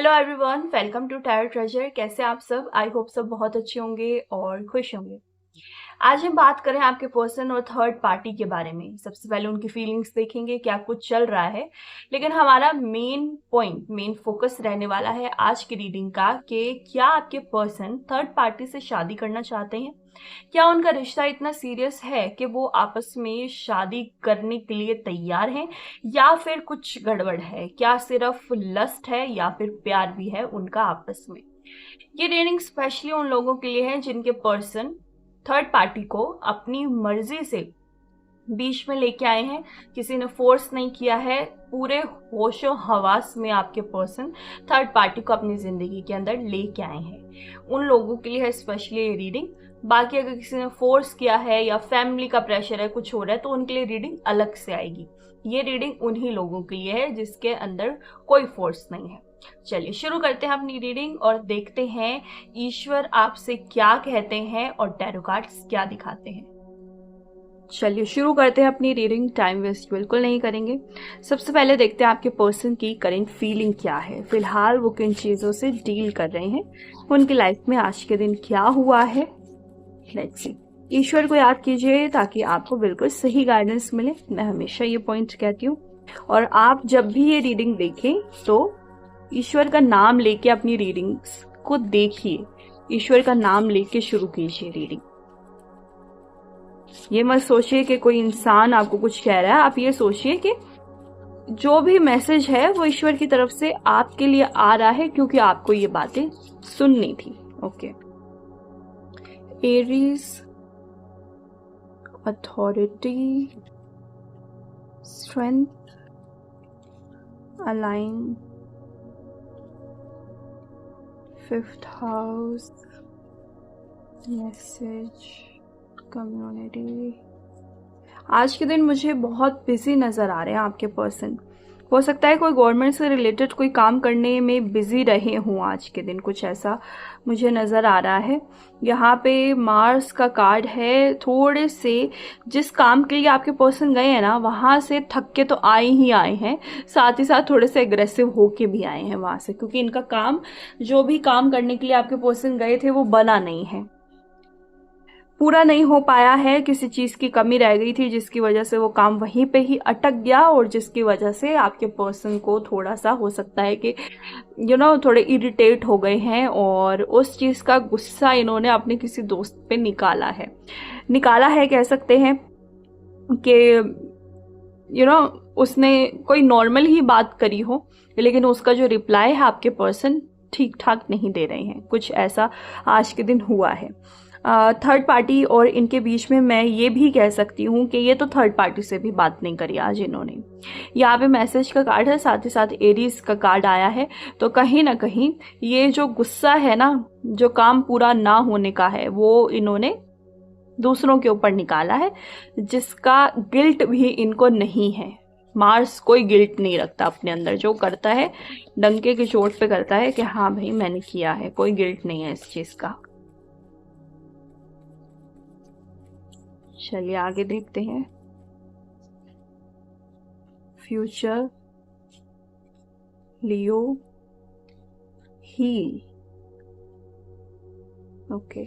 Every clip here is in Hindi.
Hello everyone, welcome to tarot treasure. कैसे आप सब? आई होप सब बहुत अच्छे होंगे और खुश होंगे। आज हम बात करें आपके पर्सन और थर्ड पार्टी के बारे में। सबसे पहले उनकी फीलिंग्स देखेंगे, क्या कुछ चल रहा है। लेकिन हमारा मेन फोकस रहने वाला है आज की रीडिंग का कि क्या आपके पर्सन थर्ड पार्टी से शादी करना चाहते हैं। क्या उनका रिश्ता इतना सीरियस है कि वो आपस में शादी करने के लिए तैयार हैं, या फिर कुछ गड़बड़ है? क्या सिर्फ लस्ट है या फिर प्यार भी है उनका आपस में? ये रीडिंग स्पेशली उन लोगों के लिए है जिनके पर्सन थर्ड पार्टी को अपनी मर्जी से बीच में लेके आए हैं। किसी ने फोर्स नहीं किया है। पूरे होशो हवास में आपके पर्सन थर्ड पार्टी को अपनी जिंदगी के अंदर लेके आए हैं। उन लोगों के लिए है स्पेशली ये रीडिंग। बाकी अगर किसी ने फोर्स किया है या फैमिली का प्रेशर है, कुछ हो रहा है, तो उनके लिए रीडिंग अलग से आएगी। ये रीडिंग उन्हीं लोगों के लिए है जिसके अंदर कोई फोर्स नहीं है। चलिए शुरू करते हैं अपनी रीडिंग और देखते हैं ईश्वर आपसे क्या कहते हैं और टैरो कार्ड्स क्या दिखाते हैं। चलिए शुरू करते हैं अपनी रीडिंग। टाइम वेस्ट बिल्कुल नहीं करेंगे। सबसे पहले देखते हैं आपके पर्सन की करंट फीलिंग क्या है, फिलहाल वो किन चीज़ों से डील कर रहे हैं, उनकी लाइफ में आज के दिन क्या हुआ है। Let's see. ईश्वर को याद कीजिए ताकि आपको बिल्कुल सही गाइडेंस मिले। मैं हमेशा ये पॉइंट कहती हूँ। और आप जब भी ये रीडिंग देखें तो ईश्वर का नाम लेके अपनी रीडिंग्स को देखिए। ईश्वर का नाम लेके शुरू कीजिए रीडिंग। ये मत सोचिए कि कोई इंसान आपको कुछ कह रहा है। आप ये सोचिए कि जो भी मैसेज है वो ईश्वर की तरफ से आपके लिए आ रहा है, क्योंकि आपको ये बातें सुननी थी। Okay. Aries, authority, strength, align, fifth house, message, community. आज के दिन मुझे बहुत बिजी नज़र आ रहे हैं आपके पर्सन। हो सकता है कोई गवर्नमेंट से रिलेटेड कोई काम करने में बिजी रहे हों आज के दिन, कुछ ऐसा मुझे नज़र आ रहा है। यहाँ पे मार्स का कार्ड है। थोड़े से जिस काम के लिए आपके पर्सन गए हैं ना, वहाँ से थक के तो आए ही आए हैं, साथ ही साथ थोड़े से एग्रेसिव होके भी आए हैं वहाँ से, क्योंकि इनका काम, जो भी काम करने के लिए आपके पर्सन गए थे, वो बना नहीं है, पूरा नहीं हो पाया है। किसी चीज़ की कमी रह गई थी जिसकी वजह से वो काम वहीं पे ही अटक गया, और जिसकी वजह से आपके पर्सन को थोड़ा सा हो सकता है कि थोड़े इरिटेट हो गए हैं, और उस चीज़ का गुस्सा इन्होंने अपने किसी दोस्त पे निकाला है कह सकते हैं कि उसने कोई नॉर्मल ही बात करी हो, लेकिन उसका जो रिप्लाई है आपके पर्सन ठीक ठाक नहीं दे रहे हैं। कुछ ऐसा आज के दिन हुआ है। थर्ड पार्टी और इनके बीच में मैं ये भी कह सकती हूँ कि ये तो थर्ड पार्टी से भी बात नहीं करी आज इन्होंने। यहाँ पे मैसेज का कार्ड है, साथ ही साथ एरीज का कार्ड आया है। तो कहीं ना कहीं ये जो गुस्सा है ना, जो काम पूरा ना होने का है, वो इन्होंने दूसरों के ऊपर निकाला है, जिसका गिल्ट भी इनको नहीं है। मार्स कोई गिल्ट नहीं रखता अपने अंदर। जो करता है डंके की चोट पे करता है कि हाँ भाई मैंने किया है, कोई गिल्ट नहीं है इस चीज का। चलिए आगे देखते हैं। फ्यूचर, लियो, हील। ओके।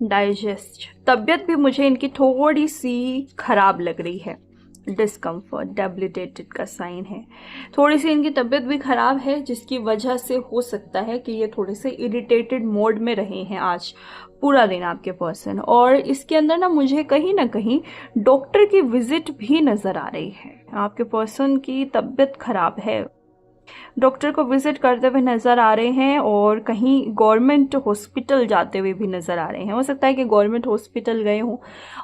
डाइजेस्ट। तबीयत भी मुझे इनकी थोड़ी सी खराब लग रही है। डिस्कम्फर्ट, डेबिलिटेटेड का साइन है। थोड़ी सी इनकी तबीयत भी खराब है, जिसकी वजह से हो सकता है कि ये थोड़े से इरिटेटेड मोड में रहे हैं आज पूरा दिन आपके पर्सन। और इसके अंदर ना मुझे कहीं ना कहीं डॉक्टर की विजिट भी नज़र आ रही है। आपके पर्सन की तबीयत खराब है, डॉक्टर को विजिट करते हुए नज़र आ रहे हैं, और कहीं गवर्नमेंट हॉस्पिटल जाते हुए भी नज़र आ रहे हैं। हो सकता है कि गवर्नमेंट हॉस्पिटल गए हों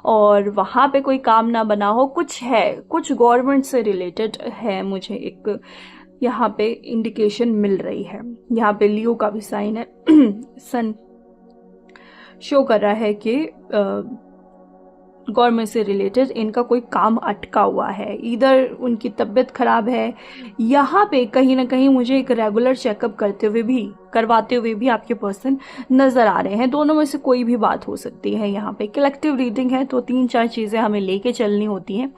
और वहाँ पे कोई काम ना बना हो, कुछ है, कुछ गवर्नमेंट से रिलेटेड है। मुझे एक यहाँ पे इंडिकेशन मिल रही है। यहाँ पे लियो का भी साइन है। सन शो कर रहा है कि गवर्नमेंट से रिलेटेड इनका कोई काम अटका हुआ है, इधर उनकी तबीयत खराब है। यहाँ पे कहीं ना कहीं मुझे एक रेगुलर चेकअप करते हुए भी करवाते हुए भी आपके पर्सन नज़र आ रहे हैं। दोनों में से कोई भी बात हो सकती है। यहाँ पे कलेक्टिव रीडिंग है तो 3-4 चीज़ें हमें लेके चलनी होती हैं।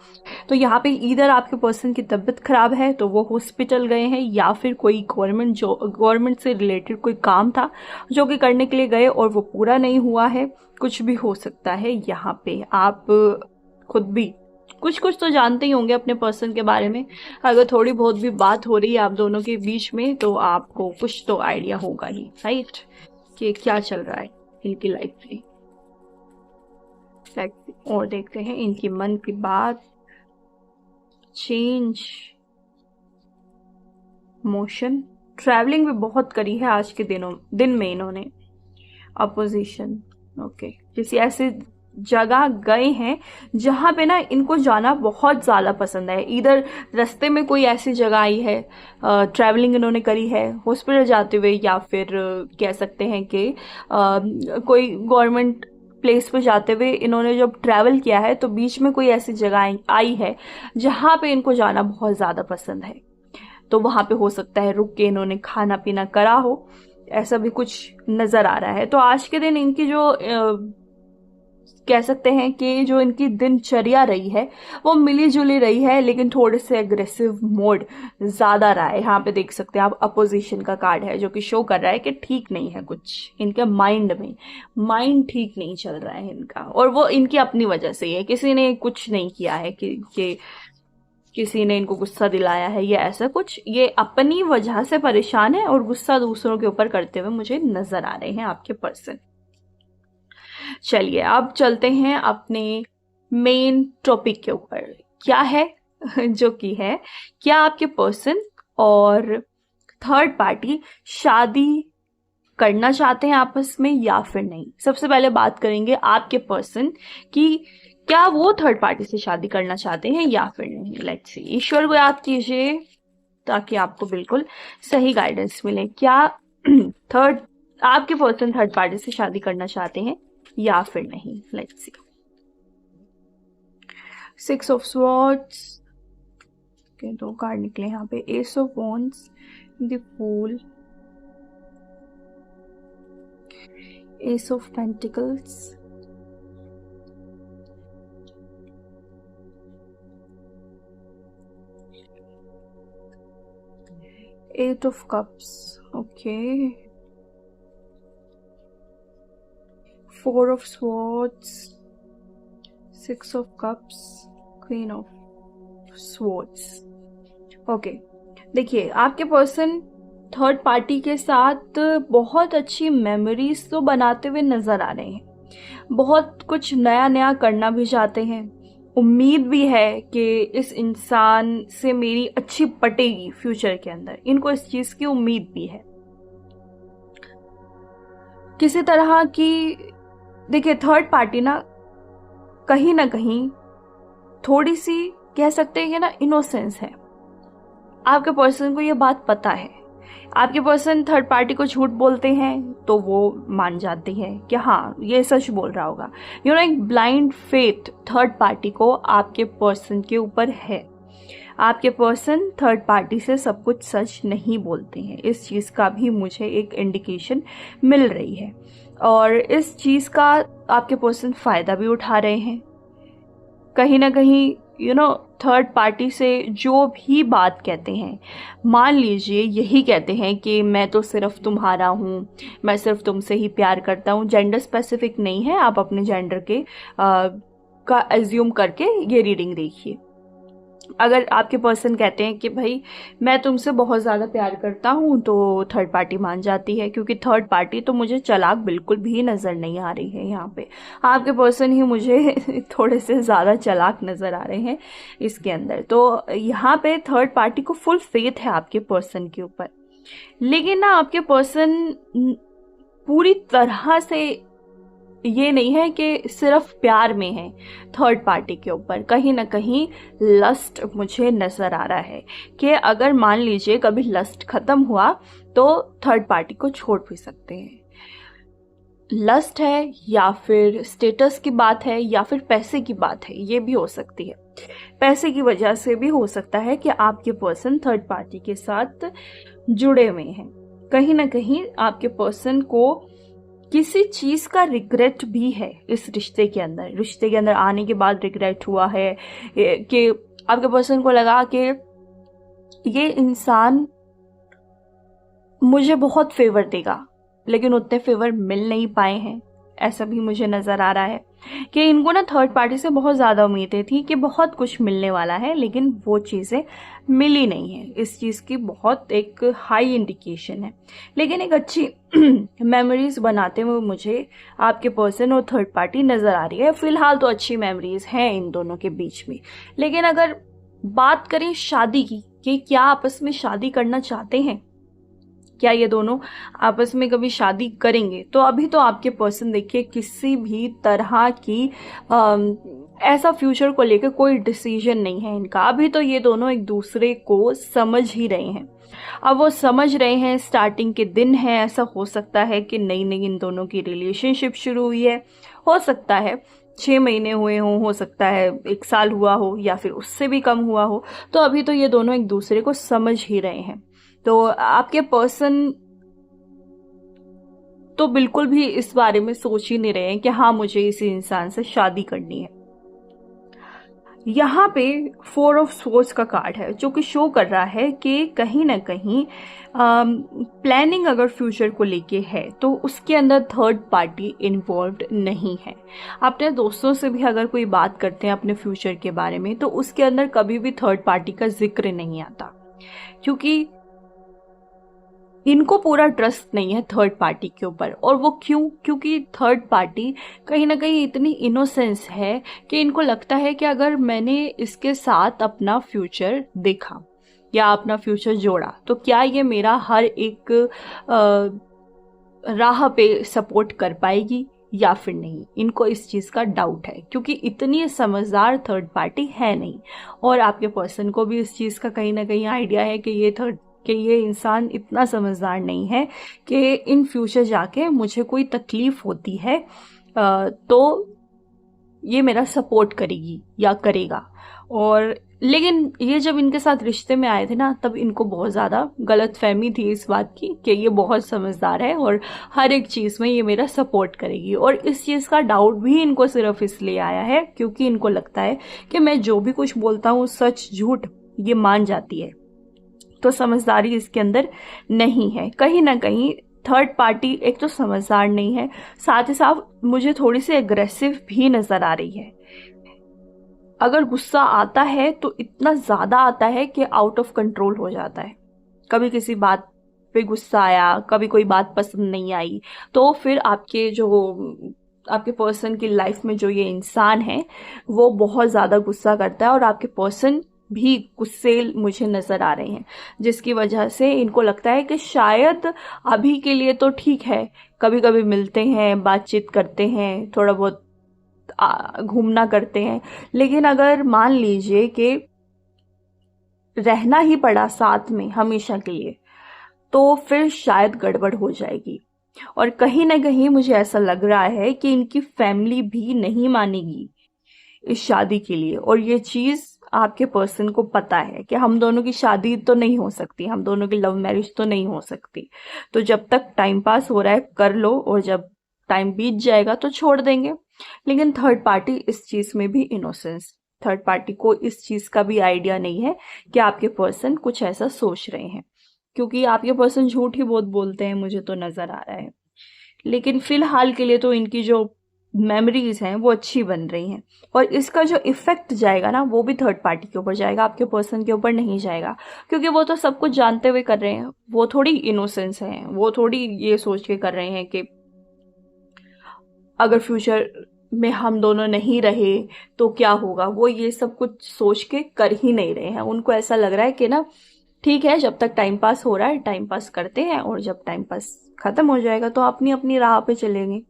तो यहाँ पे इधर आपके पर्सन की तबीयत खराब है तो वो हॉस्पिटल गए हैं, या फिर कोई गवर्नमेंट से रिलेटेड कोई काम था जो कि करने के लिए गए और वो पूरा नहीं हुआ है। कुछ भी हो सकता है। यहाँ पे आप खुद भी कुछ कुछ तो जानते ही होंगे अपने पर्सन के बारे में। अगर थोड़ी बहुत भी बात हो रही है आप दोनों के बीच में तो आपको कुछ तो आइडिया होगा ही, राइट, कि क्या चल रहा है इनकी लाइफ में। और देखते हैं इनकी मन की बात। चेंज, मोशन, ट्रैवलिंग भी बहुत करी है आज के दिन में इन्होंने। अपोजिशन, ओके, किसी ऐसे जगह गए हैं जहाँ पे ना इनको जाना बहुत ज़्यादा पसंद है। इधर रास्ते में कोई ऐसी जगह आई है, ट्रैवलिंग इन्होंने करी है हॉस्पिटल जाते हुए, या फिर कह सकते हैं कि कोई गवर्नमेंट प्लेस पे जाते हुए इन्होंने जब ट्रैवल किया है तो बीच में कोई ऐसी जगह आई है जहाँ पे इनको जाना बहुत ज़्यादा पसंद है। तो वहाँ पे हो सकता है रुक के इन्होंने खाना पीना करा हो, ऐसा भी कुछ नज़र आ रहा है। तो आज के दिन इनकी जो कह सकते हैं कि जो इनकी दिनचर्या रही है वो मिली जुली रही है, लेकिन थोड़े से एग्रेसिव मोड ज़्यादा रहा है। यहाँ पे देख सकते हैं आप अपोजिशन का कार्ड है जो कि शो कर रहा है कि ठीक नहीं है कुछ इनके माइंड में, माइंड ठीक नहीं चल रहा है इनका, और वो इनकी अपनी वजह से ही है। किसी ने कुछ नहीं किया है कि किसी ने इनको गुस्सा दिलाया है या ऐसा कुछ, ये अपनी वजह से परेशान है और गुस्सा दूसरों के ऊपर करते हुए मुझे नजर आ रहे हैं आपके पर्सन। चलिए अब चलते हैं अपने मेन टॉपिक के ऊपर। क्या है जो कि है, क्या आपके पर्सन और थर्ड पार्टी शादी करना चाहते हैं आपस में या फिर नहीं। सबसे पहले बात करेंगे आपके पर्सन की, क्या वो थर्ड पार्टी से शादी करना चाहते हैं या फिर नहीं। लेट्स सी, ईश्वर को याद कीजिए ताकि आपको बिल्कुल सही गाइडेंस मिले। क्या आपके पर्सन थर्ड पार्टी से शादी करना चाहते हैं या फिर नहीं। लेट्स सी, 6 ऑफ स्वॉर्ड्स के 2 कार्ड निकले यहाँ पे, ace of wands, the fool, ace of pentacles, eight of cups, okay, 4 of swords, 6 of cups, queen of swords, okay. देखिए आपके पर्सन थर्ड पार्टी के साथ बहुत अच्छी मेमोरीज तो बनाते हुए नजर आ रहे हैं, बहुत कुछ नया नया करना भी चाहते हैं, उम्मीद भी है कि इस इंसान से मेरी अच्छी पटेगी फ्यूचर के अंदर, इनको इस चीज की उम्मीद भी है। किसी तरह की, देखिए थर्ड पार्टी ना कहीं थोड़ी सी कह सकते हैं कि ना इनोसेंस है। आपके पर्सन को ये बात पता है। आपके पर्सन थर्ड पार्टी को झूठ बोलते हैं तो वो मान जाते हैं कि हाँ ये सच बोल रहा होगा। एक ब्लाइंड फेथ थर्ड पार्टी को आपके पर्सन के ऊपर है। आपके पर्सन थर्ड पार्टी से सब कुछ सच नहीं बोलते हैं, इस चीज़ का भी मुझे एक इंडिकेशन मिल रही है, और इस चीज़ का आपके पर्सन फ़ायदा भी उठा रहे हैं। कहीं ना कहीं थर्ड पार्टी से जो भी बात कहते हैं, मान लीजिए यही कहते हैं कि मैं तो सिर्फ तुम्हारा हूँ, मैं सिर्फ तुमसे ही प्यार करता हूँ। जेंडर स्पेसिफिक नहीं है, आप अपने जेंडर के का एज्यूम करके ये रीडिंग देखिए। अगर आपके पर्सन कहते हैं कि भाई मैं तुमसे बहुत ज़्यादा प्यार करता हूँ तो थर्ड पार्टी मान जाती है, क्योंकि थर्ड पार्टी तो मुझे चालाक बिल्कुल भी नज़र नहीं आ रही है। यहाँ पे आपके पर्सन ही मुझे थोड़े से ज़्यादा चालाक नज़र आ रहे हैं इसके अंदर। तो यहाँ पे थर्ड पार्टी को फुल फेथ है आपके पर्सन के ऊपर, लेकिन ना आपके पर्सन पूरी तरह से ये नहीं है कि सिर्फ प्यार में है थर्ड पार्टी के ऊपर। कहीं ना कहीं लस्ट मुझे नजर आ रहा है कि अगर मान लीजिए कभी लस्ट खत्म हुआ तो थर्ड पार्टी को छोड़ भी सकते हैं। लस्ट है या फिर स्टेटस की बात है या फिर पैसे की बात है, ये भी हो सकती है। पैसे की वजह से भी हो सकता है कि आपके पर्सन थर्ड पार्टी के साथ जुड़े हुए हैं। कहीं ना कहीं आपके पर्सन को किसी चीज का रिग्रेट भी है इस रिश्ते के अंदर आने के बाद रिग्रेट हुआ है कि आपके पर्सन को लगा कि ये इंसान मुझे बहुत फेवर देगा, लेकिन उतने फेवर मिल नहीं पाए हैं। ऐसा भी मुझे नज़र आ रहा है कि इनको ना थर्ड पार्टी से बहुत ज़्यादा उम्मीदें थी कि बहुत कुछ मिलने वाला है, लेकिन वो चीज़ें मिली नहीं है। इस चीज़ की बहुत एक हाई इंडिकेशन है। लेकिन एक अच्छी मेमोरीज बनाते हुए मुझे आपके पर्सन और थर्ड पार्टी नज़र आ रही है। फिलहाल तो अच्छी मेमोरीज हैं इन दोनों के बीच में। लेकिन अगर बात करें शादी की कि क्या आपस में शादी करना चाहते हैं, क्या ये दोनों आपस में कभी शादी करेंगे, तो अभी तो आपके पर्सन देखिए किसी भी तरह की ऐसा फ्यूचर को लेकर कोई डिसीजन नहीं है इनका। अभी तो ये दोनों एक दूसरे को समझ ही रहे हैं। अब वो समझ रहे हैं, स्टार्टिंग के दिन है। ऐसा हो सकता है कि नई नई इन दोनों की रिलेशनशिप शुरू हुई है, हो सकता है 6 महीने हुए हों, हो सकता है 1 साल हुआ हो, या फिर उससे भी कम हुआ हो। तो अभी तो ये दोनों एक दूसरे को समझ ही रहे हैं। तो आपके पर्सन तो बिल्कुल भी इस बारे में सोच ही नहीं रहे हैं कि हाँ मुझे इस इंसान से शादी करनी है। यहाँ पे 4 ऑफ सोर्ड्स का कार्ड है जो कि शो कर रहा है कि कहीं ना कहीं प्लानिंग अगर फ्यूचर को लेके है तो उसके अंदर थर्ड पार्टी इन्वॉल्व्ड नहीं है। अपने दोस्तों से भी अगर कोई बात करते हैं अपने फ्यूचर के बारे में तो उसके अंदर कभी भी थर्ड पार्टी का जिक्र नहीं आता, क्योंकि इनको पूरा ट्रस्ट नहीं है थर्ड पार्टी के ऊपर। और वो क्यों? क्योंकि थर्ड पार्टी कहीं ना कहीं इतनी इनोसेंस है कि इनको लगता है कि अगर मैंने इसके साथ अपना फ्यूचर देखा या अपना फ्यूचर जोड़ा तो क्या ये मेरा हर एक राह पे सपोर्ट कर पाएगी या फिर नहीं। इनको इस चीज़ का डाउट है, क्योंकि इतनी समझदार थर्ड पार्टी है नहीं। और आपके पर्सन को भी इस चीज़ का कहीं ना कहीं आइडिया है कि ये इंसान इतना समझदार नहीं है कि इन फ्यूचर जाके मुझे कोई तकलीफ होती है तो ये मेरा सपोर्ट करेगी या करेगा। और लेकिन ये जब इनके साथ रिश्ते में आए थे ना, तब इनको बहुत ज़्यादा गलतफहमी थी इस बात की कि ये बहुत समझदार है और हर एक चीज़ में ये मेरा सपोर्ट करेगी। और इस चीज़ का डाउट भी इनको सिर्फ इसलिए आया है क्योंकि इनको लगता है कि मैं जो भी कुछ बोलता हूँ सच झूठ ये मान जाती है। तो समझदारी इसके अंदर नहीं है। कहीं ना कहीं थर्ड पार्टी एक तो समझदार नहीं है, साथ ही साथ मुझे थोड़ी सी एग्रेसिव भी नजर आ रही है। अगर गुस्सा आता है तो इतना ज्यादा आता है कि आउट ऑफ कंट्रोल हो जाता है। कभी किसी बात पे गुस्सा आया, कभी कोई बात पसंद नहीं आई, तो फिर आपके पर्सन की लाइफ में जो ये इंसान है वो बहुत ज्यादा गुस्सा करता है और आपके पर्सन भी गुस्सेल मुझे नजर आ रहे हैं, जिसकी वजह से इनको लगता है कि शायद अभी के लिए तो ठीक है, कभी कभी मिलते हैं, बातचीत करते हैं, थोड़ा बहुत घूमना करते हैं, लेकिन अगर मान लीजिए कि रहना ही पड़ा साथ में हमेशा के लिए तो फिर शायद गड़बड़ हो जाएगी। और कहीं ना कहीं मुझे ऐसा लग रहा है कि इनकी फैमिली भी नहीं मानेगी इस शादी के लिए। और ये चीज आपके पर्सन को पता है कि हम दोनों की शादी तो नहीं हो सकती, हम दोनों की लव मैरिज तो नहीं हो सकती। तो जब तक टाइम पास हो रहा है कर लो, और जब टाइम बीत जाएगा तो छोड़ देंगे। लेकिन थर्ड पार्टी इस चीज में भी इनोसेंस, थर्ड पार्टी को इस चीज का भी आइडिया नहीं है कि आपके पर्सन कुछ ऐसा सोच रहे हैं, क्योंकि आपके पर्सन झूठ ही बहुत बोलते हैं, मुझे तो नजर आ रहा है। लेकिन फिलहाल के लिए तो इनकी जो मेमोरीज हैं वो अच्छी बन रही हैं, और इसका जो इफेक्ट जाएगा ना वो भी थर्ड पार्टी के ऊपर जाएगा, आपके पर्सन के ऊपर नहीं जाएगा। क्योंकि वो तो सब कुछ जानते हुए कर रहे हैं, वो थोड़ी इनोसेंस हैं, वो थोड़ी ये सोच के कर रहे हैं कि अगर फ्यूचर में हम दोनों नहीं रहे तो क्या होगा। वो ये सब कुछ सोच के कर ही नहीं रहे हैं। उनको ऐसा लग रहा है कि ना ठीक है, जब तक टाइम पास हो रहा है टाइम पास करते हैं, और जब टाइम पास खत्म हो जाएगा तो अपनी अपनी राह पे चलेंगे।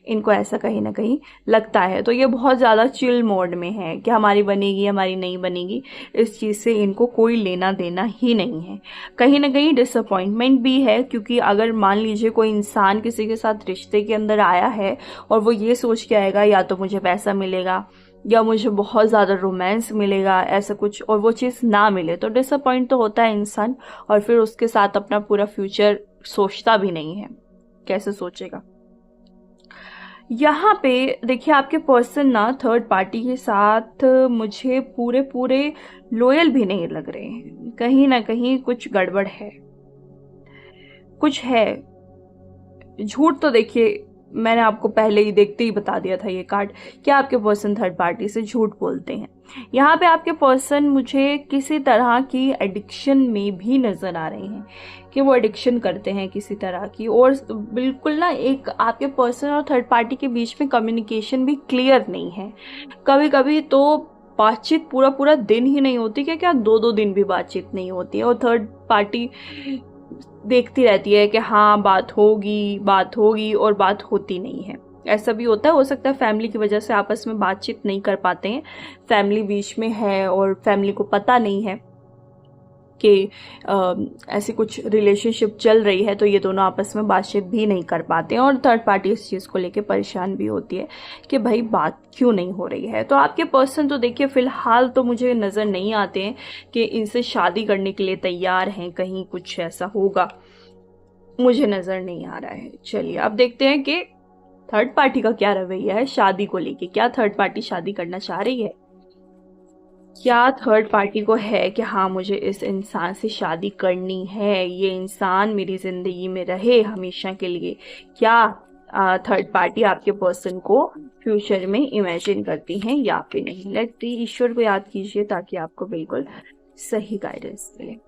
इनको ऐसा कहीं ना कहीं लगता है। तो ये बहुत ज़्यादा चिल मोड में है कि हमारी बनेगी हमारी नहीं बनेगी, इस चीज़ से इनको कोई लेना देना ही नहीं है। कहीं ना कहीं डिसअपॉइंटमेंट भी है, क्योंकि अगर मान लीजिए कोई इंसान किसी के साथ रिश्ते के अंदर आया है और वो ये सोच के आएगा या तो मुझे पैसा मिलेगा या मुझे बहुत ज़्यादा रोमांस मिलेगा ऐसा कुछ, और वो चीज़ ना मिले तो डिसअपॉइंट तो होता है इंसान, और फिर उसके साथ अपना पूरा फ्यूचर सोचता भी नहीं है, कैसे सोचेगा। यहाँ पे देखिए आपके पर्सन ना थर्ड पार्टी के साथ मुझे पूरे पूरे लॉयल भी नहीं लग रहे हैं, कहीं ना कहीं कुछ गड़बड़ है, कुछ है। झूठ तो देखिए मैंने आपको पहले ही देखते ही बता दिया था ये कार्ड कि आपके पर्सन थर्ड पार्टी से झूठ बोलते हैं। यहाँ पे आपके पर्सन मुझे किसी तरह की एडिक्शन में भी नजर आ रहे हैं, कि वो एडिक्शन करते हैं किसी तरह की, और बिल्कुल ना एक आपके पर्सन और थर्ड पार्टी के बीच में कम्युनिकेशन भी क्लियर नहीं है। कभी कभी तो बातचीत पूरा पूरा दिन ही नहीं होती, क्या 2-2 दिन भी बातचीत नहीं होती है, और थर्ड पार्टी देखती रहती है कि हाँ बात होगी और बात होती नहीं है। ऐसा भी होता है, हो सकता है फैमिली की वजह से आपस में बातचीत नहीं कर पाते हैं, फैमिली बीच में है और फैमिली को पता नहीं है कि ऐसी कुछ रिलेशनशिप चल रही है, तो ये दोनों आपस में बातचीत भी नहीं कर पाते हैं, और थर्ड पार्टी इस चीज़ को लेके परेशान भी होती है कि भाई बात क्यों नहीं हो रही है। तो आपके पर्सन तो देखिए फिलहाल तो मुझे नज़र नहीं आते हैं कि इनसे शादी करने के लिए तैयार हैं, कहीं कुछ ऐसा होगा मुझे नज़र नहीं आ रहा है। चलिए अब देखते हैं कि थर्ड पार्टी का क्या रवैया है शादी को लेके। क्या थर्ड पार्टी शादी करना चाह रही है? क्या थर्ड पार्टी को है कि हाँ मुझे इस इंसान से शादी करनी है, ये इंसान मेरी ज़िंदगी में रहे हमेशा के लिए? क्या थर्ड पार्टी आपके पर्सन को फ्यूचर में इमेजिन करती हैं या फिर नहीं? लेट्स ईश्वर को याद कीजिए ताकि आपको बिल्कुल सही गाइडेंस मिले।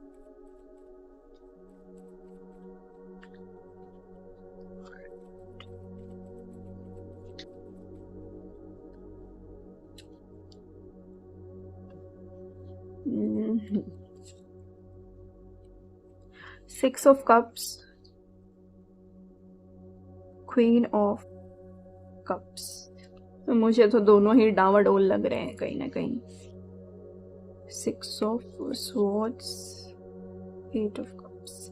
Six of cups, queen of cups, मुझे तो दोनों ही डावाडोल लग रहे हैं कहीं ना कहीं। Six of swords, eight of cups.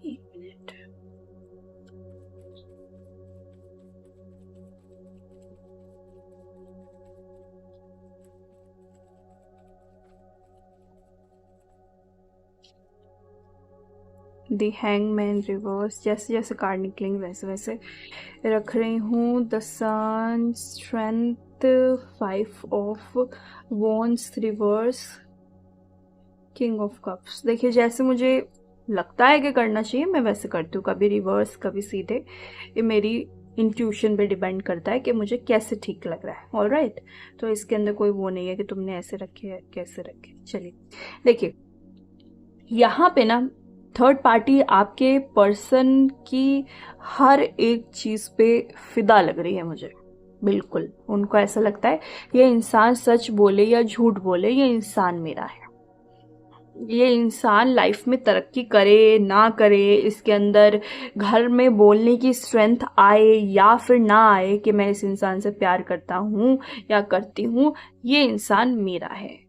एक मिनट, द हैंगमैन रिवर्स, जैसे जैसे कार्ड निकलेंगे वैसे वैसे रख रही हूँ। The sun, strength, 5 of wands reverse, king of cups. देखिए जैसे मुझे लगता है कि करना चाहिए मैं वैसे करती हूँ, कभी रिवर्स कभी सीधे, ये मेरी इंट्यूशन पे डिपेंड करता है कि मुझे कैसे ठीक लग रहा है। ऑलराइट, तो इसके अंदर कोई वो नहीं है कि तुमने ऐसे रखे है कैसे रखे। चलिए देखिए यहाँ पे ना थर्ड पार्टी आपके पर्सन की हर एक चीज़ पे फिदा लग रही है मुझे। बिल्कुल उनको ऐसा लगता है ये इंसान सच बोले या झूठ बोले, ये इंसान मेरा है। ये इंसान लाइफ में तरक्की करे ना करे, इसके अंदर घर में बोलने की स्ट्रेंथ आए या फिर ना आए कि मैं इस इंसान से प्यार करता हूँ या करती हूँ, ये इंसान मेरा है।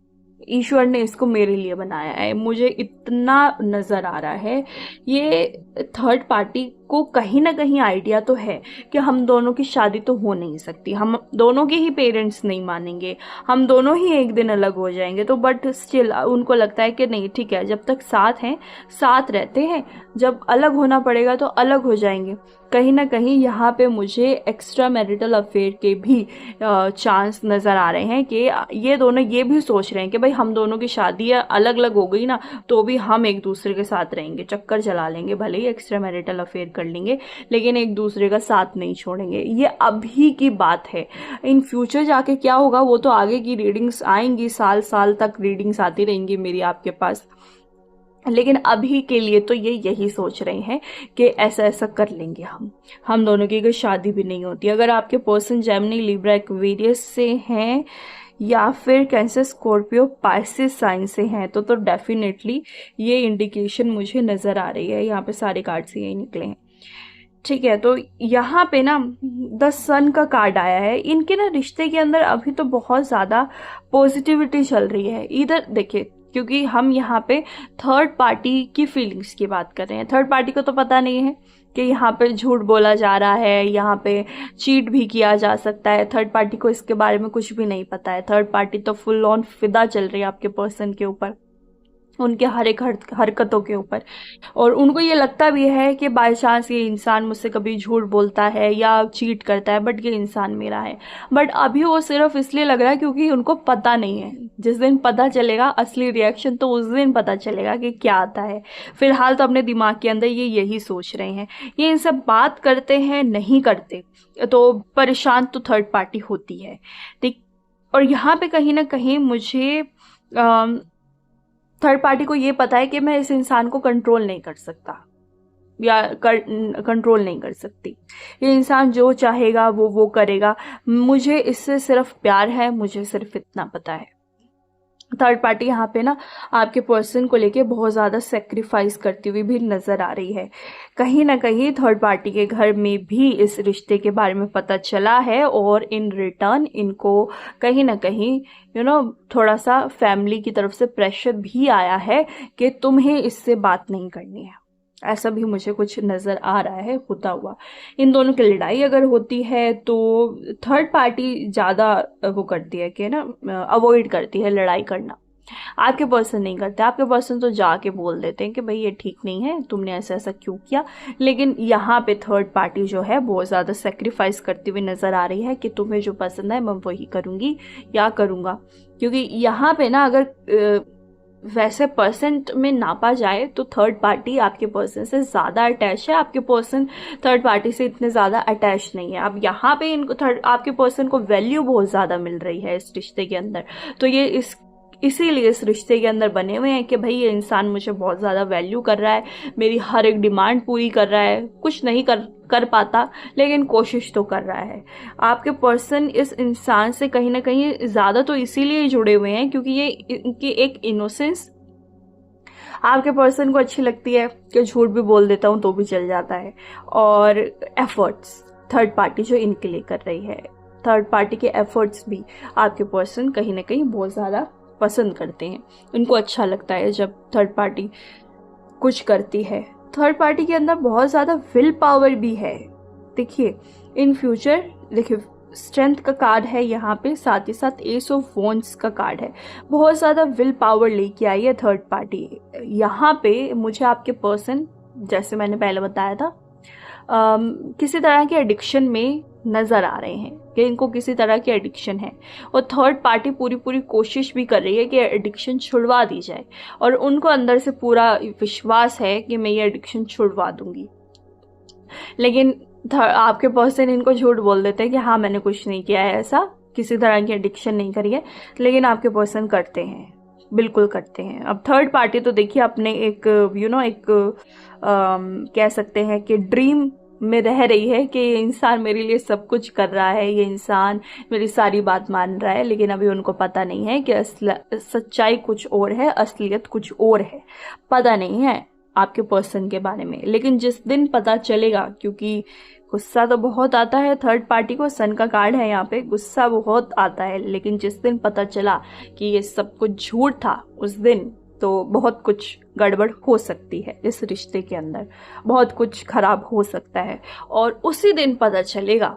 ईश्वर ने इसको मेरे लिए बनाया है, मुझे इतना नज़र आ रहा है। ये थर्ड पार्टी को कहीं ना कहीं आइडिया तो है कि हम दोनों की शादी तो हो नहीं सकती, हम दोनों के ही पेरेंट्स नहीं मानेंगे, हम दोनों ही एक दिन अलग हो जाएंगे, तो बट स्टिल उनको लगता है कि नहीं ठीक है, जब तक साथ हैं साथ रहते हैं, जब अलग होना पड़ेगा तो अलग हो जाएंगे। कहीं ना कहीं यहाँ पे मुझे एक्स्ट्रा मैरिटल अफेयर के भी चांस नज़र आ रहे हैं कि ये दोनों ये भी सोच रहे हैं कि भाई हम दोनों की शादी अलग अलग हो गई ना तो भी हम एक दूसरे के साथ रहेंगे, चक्कर चला लेंगे, भले ही एक्स्ट्रा मैरिटल अफेयर कर लेंगे लेकिन एक दूसरे का साथ नहीं छोड़ेंगे। ये अभी की बात है, इन फ्यूचर जाके क्या होगा वो तो आगे की रीडिंग्स आएंगी, साल साल तक रीडिंग्स आती रहेंगी मेरी आपके पास, लेकिन अभी के लिए तो ये यही सोच रहे हैं कि ऐसा ऐसा कर लेंगे हम दोनों की अगर शादी भी नहीं होती। अगर आपके पर्सन जेमिनी, लिब्रा, एक्वेरियस से हैं या फिर कैंसर, स्कॉर्पियो, पाइसेस साइन से हैं तो डेफिनेटली ये इंडिकेशन मुझे नज़र आ रही है। यहाँ पे सारे कार्ड से यही निकले हैं, ठीक है। तो यहाँ पे ना द सन का कार्ड आया है। इनके ना रिश्ते के अंदर अभी तो बहुत ज़्यादा पॉजिटिविटी चल रही है। इधर देखिए क्योंकि हम यहाँ पे थर्ड पार्टी की फीलिंग्स की बात कर रहे हैं, थर्ड पार्टी को तो पता नहीं है कि यहाँ पे झूठ बोला जा रहा है, यहाँ पे चीट भी किया जा सकता है, थर्ड पार्टी को इसके बारे में कुछ भी नहीं पता है। थर्ड पार्टी तो फुल ऑन फिदा चल रही है आपके पर्सन के ऊपर। उनके हर एक हरकतों के ऊपर। और उनको ये लगता भी है कि बाय चांस ये इंसान मुझसे कभी झूठ बोलता है या चीट करता है, बट ये इंसान मेरा है। बट अभी वो सिर्फ इसलिए लग रहा है क्योंकि उनको पता नहीं है। जिस दिन पता चलेगा असली रिएक्शन, तो उस दिन पता चलेगा कि क्या आता है। फिलहाल तो अपने दिमाग के अंदर ये यही सोच रहे हैं। ये इनसे बात करते हैं, नहीं करते तो परेशान तो थर्ड पार्टी होती है, ठीक। और यहाँ पे कहीं ना कहीं मुझे थर्ड पार्टी को ये पता है कि मैं इस इंसान को कंट्रोल नहीं कर सकता या कंट्रोल नहीं कर सकती। ये इंसान जो चाहेगा वो करेगा। मुझे इससे सिर्फ प्यार है, मुझे सिर्फ इतना पता है। थर्ड पार्टी यहाँ पे ना आपके पर्सन को लेके बहुत ज़्यादा सेक्रीफाइस करती हुई भी नज़र आ रही है। कहीं ना कहीं थर्ड पार्टी के घर में भी इस रिश्ते के बारे में पता चला है, और इन रिटर्न इनको कहीं ना कहीं थोड़ा सा फैमिली की तरफ से प्रेशर भी आया है कि तुम्हें इससे बात नहीं करनी है। ऐसा भी मुझे कुछ नज़र आ रहा है होता हुआ। इन दोनों की लड़ाई अगर होती है तो थर्ड पार्टी ज़्यादा वो करती है कि अवॉइड करती है लड़ाई करना। आपके पर्सन नहीं करते। आपके पर्सन तो जाके बोल देते हैं कि भाई ये ठीक नहीं है, तुमने ऐसा ऐसा क्यों किया। लेकिन यहाँ पे थर्ड पार्टी जो है बहुत ज़्यादा सेक्रीफाइस करती हुई नज़र आ रही है कि तुम्हें जो पसंद है मैं वही करूँगी या करूँगा। क्योंकि यहाँ पे ना अगर वैसे परसेंट में नापा जाए तो थर्ड पार्टी आपके पर्सन से ज़्यादा अटैच है, आपके पर्सन थर्ड पार्टी से इतने ज़्यादा अटैच नहीं है। अब यहाँ पे इनको आपके पर्सन को वैल्यू बहुत ज़्यादा मिल रही है इस रिश्ते के अंदर। तो ये इसीलिए इस रिश्ते के अंदर बने हुए हैं कि भाई ये इंसान मुझे बहुत ज़्यादा वैल्यू कर रहा है, मेरी हर एक डिमांड पूरी कर रहा है। कुछ नहीं कर पाता लेकिन कोशिश तो कर रहा है। आपके पर्सन इस इंसान से कहीं ना कहीं ज़्यादा तो इसीलिए जुड़े हुए हैं क्योंकि ये इनकी एक इनोसेंस आपके पर्सन को अच्छी लगती है कि झूठ भी बोल देता हूँ तो भी चल जाता है। और एफर्ट्स थर्ड पार्टी जो इनके लिए कर रही है, थर्ड पार्टी के एफर्ट्स भी आपके पर्सन कहीं ना कहीं बहुत ज़्यादा पसंद करते हैं। उनको अच्छा लगता है जब थर्ड पार्टी कुछ करती है। थर्ड पार्टी के अंदर बहुत ज़्यादा विल पावर भी है। देखिए इन फ्यूचर, देखिए स्ट्रेंथ का कार्ड है यहाँ पे, साथ ही साथ एस ऑफ वॉन्ड्स का कार्ड है। बहुत ज़्यादा विल पावर लेके आई है थर्ड पार्टी। यहाँ पे मुझे आपके पर्सन, जैसे मैंने पहले बताया था, किसी तरह के एडिक्शन में नज़र आ रहे हैं कि इनको किसी तरह की एडिक्शन है। और थर्ड पार्टी पूरी कोशिश भी कर रही है कि एडिक्शन छुड़वा दी जाए, और उनको अंदर से पूरा विश्वास है कि मैं ये एडिक्शन छुड़वा दूंगी। लेकिन आपके पर्सन इनको झूठ बोल देते हैं कि हाँ मैंने कुछ नहीं किया है, ऐसा किसी तरह की एडिक्शन नहीं करी है। लेकिन आपके पर्सन करते हैं, बिल्कुल करते हैं। अब थर्ड पार्टी तो देखिए अपने एक कह सकते हैं कि ड्रीम में रह रही है कि ये इंसान मेरे लिए सब कुछ कर रहा है, ये इंसान मेरी सारी बात मान रहा है। लेकिन अभी उनको पता नहीं है कि सच्चाई कुछ और है, असलियत कुछ और है। पता नहीं है आपके पर्सन के बारे में। लेकिन जिस दिन पता चलेगा, क्योंकि गुस्सा तो बहुत आता है थर्ड पार्टी को, सन का कार्ड है यहाँ पे, गुस्सा बहुत आता है। लेकिन जिस दिन पता चला कि ये सब कुछ झूठ था, उस दिन तो बहुत कुछ गड़बड़ हो सकती है इस रिश्ते के अंदर, बहुत कुछ खराब हो सकता है। और उसी दिन पता चलेगा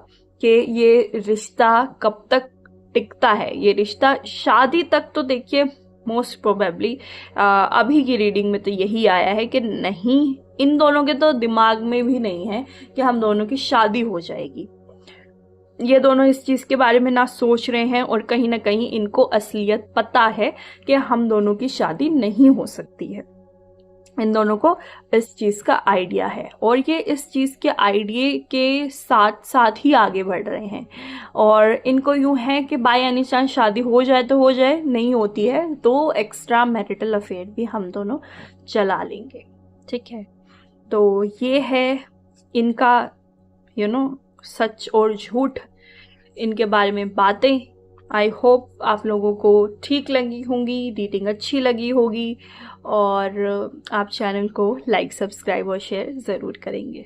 कि ये रिश्ता कब तक टिकता है। ये रिश्ता शादी तक तो देखिए मोस्ट प्रोबेबली अभी की रीडिंग में तो यही आया है कि नहीं, इन दोनों के तो दिमाग में भी नहीं है कि हम दोनों की शादी हो जाएगी। ये दोनों इस चीज़ के बारे में ना सोच रहे हैं, और कहीं ना कहीं इनको असलियत पता है कि हम दोनों की शादी नहीं हो सकती है। इन दोनों को इस चीज़ का आइडिया है, और ये इस चीज़ के आइडिया के साथ साथ ही आगे बढ़ रहे हैं। और इनको यूँ है कि बाय एनी चांस शादी हो जाए तो हो जाए, नहीं होती है तो एक्स्ट्रा मैरिटल अफेयर भी हम दोनों चला लेंगे, ठीक है। तो ये है इनका सच और झूठ, इनके बारे में बातें। आई होप आप लोगों को ठीक लगी होंगी, रीडिंग अच्छी लगी होगी, और आप चैनल को लाइक, सब्सक्राइब और शेयर ज़रूर करेंगे।